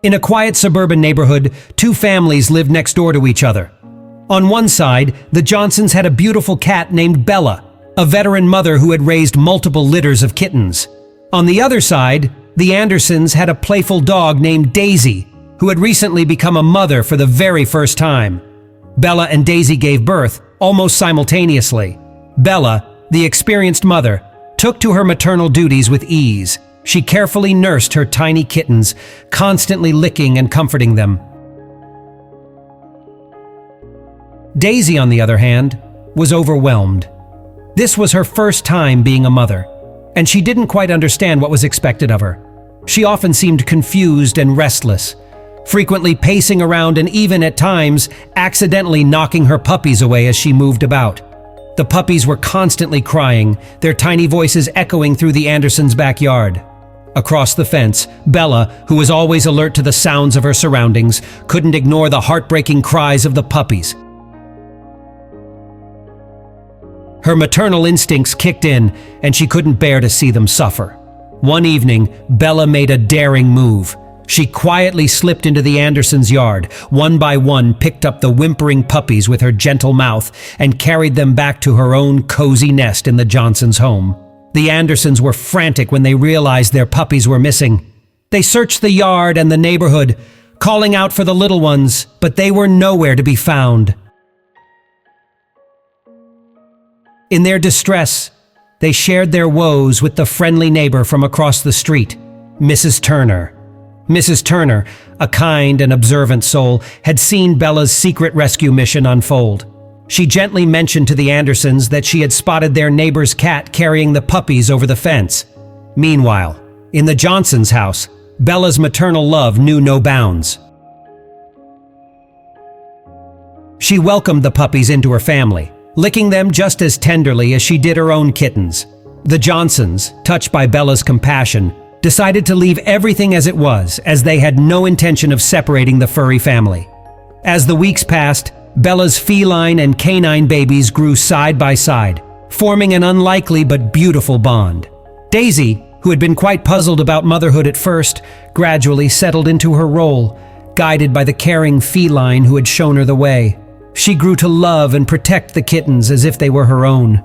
In a quiet suburban neighborhood, two families lived next door to each other. On one side, the Johnsons had a beautiful cat named Bella, a veteran mother who had raised multiple litters of kittens. On the other side, the Andersons had a playful dog named Daisy, who had recently become a mother for the very first time. Bella and Daisy gave birth almost simultaneously. Bella, the experienced mother, took to her maternal duties with ease. She carefully nursed her tiny kittens, constantly licking and comforting them. Daisy, on the other hand, was overwhelmed. This was her first time being a mother, and she didn't quite understand what was expected of her. She often seemed confused and restless, frequently pacing around and even at times accidentally knocking her puppies away as she moved about. The puppies were constantly crying, their tiny voices echoing through the Andersons' backyard. Across the fence, Bella, who was always alert to the sounds of her surroundings, couldn't ignore the heartbreaking cries of the puppies. Her maternal instincts kicked in, and she couldn't bear to see them suffer. One evening, Bella made a daring move. She quietly slipped into the Andersons' yard, one by one picked up the whimpering puppies with her gentle mouth, and carried them back to her own cozy nest in the Johnsons' home. The Andersons were frantic when they realized their puppies were missing. They searched the yard and the neighborhood, calling out for the little ones, but they were nowhere to be found. In their distress, they shared their woes with the friendly neighbor from across the street, Mrs. Turner. Mrs. Turner, a kind and observant soul, had seen Bella's secret rescue mission unfold. She gently mentioned to the Andersons that she had spotted their neighbor's cat carrying the puppies over the fence. Meanwhile, in the Johnsons' house, Bella's maternal love knew no bounds. She welcomed the puppies into her family, licking them just as tenderly as she did her own kittens. The Johnsons, touched by Bella's compassion, decided to leave everything as it was, as they had no intention of separating the furry family. As the weeks passed, Bella's feline and canine babies grew side by side, forming an unlikely but beautiful bond. Daisy, who had been quite puzzled about motherhood at first, gradually settled into her role, guided by the caring feline who had shown her the way. She grew to love and protect the kittens as if they were her own.